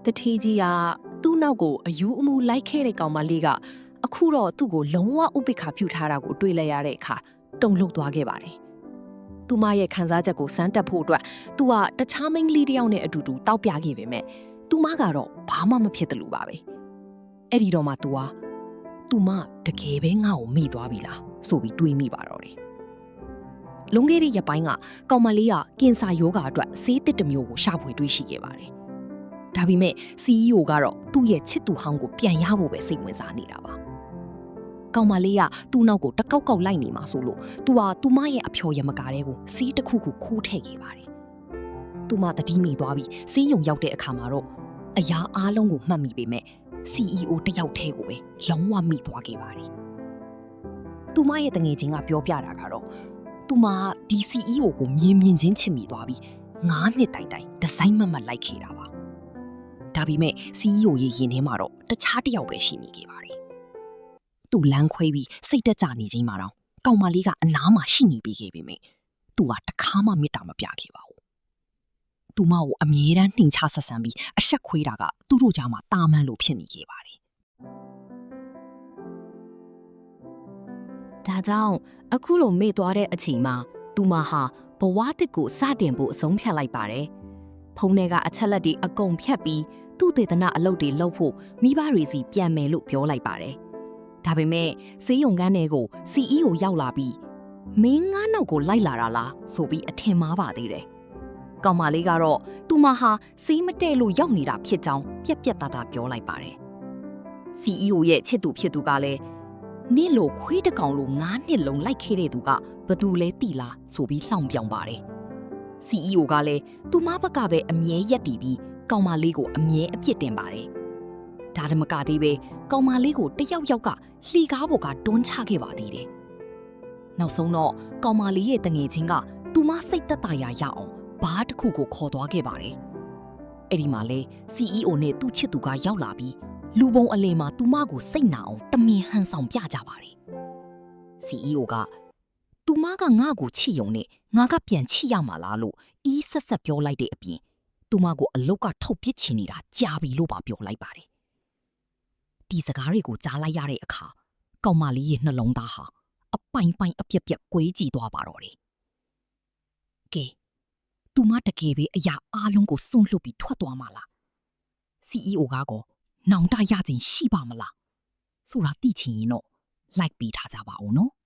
တထေးကြီးကသူ့နောက်ကိုအယူအမူလိုက်ခဲ့တဲ့ကောင်မလေးကအခုတော့သူ့ကိုလုံးဝဥပိ္ပခါပြုထားတာကိုတွေ့လိုက်ရတဲ့အခါတုန်လှုပ်သွားခဲ့ပါတယ်။သူမရဲ့ခံစားချက်ကိုစမ်းတက်ဖို့အတွက်သူကတခြားမိန်းကလေးတစ်ယောက်နဲ့အတူတူတောက်ပြခဲ့ပေမဲ့သူမကတော့ဘာမှမဖြစ်တယ်လို့ပါပဲ။အဲ့ဒီတော့မှသူမတကယ်ပဲငါ့ကိုမိသွားပြီလားဆိုပြီးတွေးမိပါတော့တယ်။လွန်ခဲ့တဲ့ရက်ပိုင်းကကောင်မလေးကကင်ဆာရောဂါအတွက်ဆေးသစ်တစ်မျိုးကိုရှာဖွေတွေ့ရှိခဲ့ပါတယ်။ဒါပေမဲ့ CEO ကတော့သူ့ရဲ့ချစ်သူဟောင်းကိုပြန်ရဖို့ပဲစိတ်ဝင်စားနေတာပါ။ကောင်မလေးကသူ့နောက်ကိုတကောက်ကောက်လိုက်နေမှာဆိုလို့သူမရဲ့အဖျော်ရမကားတဲ့ကိုစီးတစ်ခုခုခိုးထည့်ခဲ့ပါတယ်။သူမတတိမိသွားပြီးစီးရုံရောက်တဲ့အခါမှာတော့အရာအားလုံးကိုမှတ်မိပေမဲ့ CEO တယောက်တည်းကိုပဲလုံးဝမိသွားခဲ့ပါတယ်။သူမရဲ့တငယ်ချင်းကပြောပြတာကတော့သူမဒီ CEO ကိုမြင်ချင်းချစ်မိသွားပြီး9နှစ်တိုင်ဒီဇိုင်းမတ်လိုက်ခဲ့တာပါ။ဒါပေမဲ့ CEO ရဲ့ရင်ထဲမှာတော့တခြားတစ်ယောက်ပဲရှိနေခဲ့ပါတယ်။သူလမ်းခွဲပြီးစိတ်တက်ကြနေချိန်မှာတော့ကောင်မလေးကအနားမှာရှိနေပြီးခဲ့ပေမဲ့သူကတခါမှမေတ္တာမပြခဲ့ပါဘူး။သူမကိုအမြဲတမ်းနှိမ်ချဆက်ဆံပြီးအဆက်ခွေးတာကသူတို့ကြားမှာတာမန်လို့ဖြစ်နေခဲ့ပါတယ်။ဒါကြောင့်အခုလိုမေ့သွားတဲ့အချိန်မှာသူမဟာဘဝတစ်ကိုစတင်ဖို့အဆုံးဖြတ်လိုက်ပါတယ်။ဖုန်းထဲကအချက်လက်တွေအကုန်ဖြတ်ပြီးသူ့ဒေသနာအလုပ်တွေလုပ်ဖို့မိဘတွေစီပြန်မယ်လို့ပြောလိုက်ပါတယ်။ဒါပေမဲ့စေးရုံကန်းထဲကို CEO ရောက်လာပြီးမင်းငါးနောက်ကိုလိုက်လာတာလားဆိုပြီးအထင်မှားပါသေးတယ်။ကောင်မလေးကတော့သူမဟာစေးမတဲ့လို့ရောက်နေတာဖြစ်ကြောင်းပြက်ပြက်သားသားပြောလိုက်ပါတယ်။ CEO ရဲ့ချစ်သူဖြစ်သူကလည်းနင့်လိုခွေးတကောင်လို9နှစ်လုံးလိုက်ခဲ့တဲ့သူကဘသူလဲတိလားဆိုပြီးလှောင်ပြောင်ပါတယ်။ CEO ကလည်းသူမဘက်ကပဲအမြဲရက်တည်ပြီးကောင်မလေးကိုအမြဲအပြစ်တင်ပါတယ်။ဒါတမကသေးပဲကောင်မလေးကိုတယောက်ကလှီကားပေါ်ကတွန်းချခဲ့ပါသေးတယ်။နောက်ဆုံးတော့ကောင်မလေးရဲ့တငယ်ချင်းကသူမစိတ်သက်သာရာရအောင်ဘားတစ်ခုကိုခေါ်သွားခဲ့ပါတယ်။အဲ့ဒီမှာလေ CEO နဲ့သူ့ချစ်သူကရောက်လာပြီးလူပုံအလယ်မှာသူမကိုစိတ်နာအောင်တမင်ဟန်ဆောင်ပြကြပါတယ်။ CEO ကသူမကငါ့ကိုချစ်ယုံနဲ့ငါကပြန်ချစ်ရမှာလားလို့ဆက်ပြောလိုက်တဲ့အပြင်သူမကိုအလုတ်ကထုတ်ပစ်ချင်နေတာကြာပြီလို့ပါပြောလိုက်ပါတယ်။ဒီစကားတွေကိုကြားလိုက်ရတဲ့အခါကောင်မလေးရဲ့နှလုံးသားဟာအပိုင်အပြက်ကွေးကြည့်သွားပါတော့တယ်။ကဲသူမတကယ်ပဲအရာအားလုံးကိုစွန့်လွတ်ပြီးထွက်သွားမှာလား။ CEO ကတော့နောင်တရခြင်းရှိပါမလားဆိုတာသိချင်ရင်တော့ like ပေးထားကြပါဦးနော်။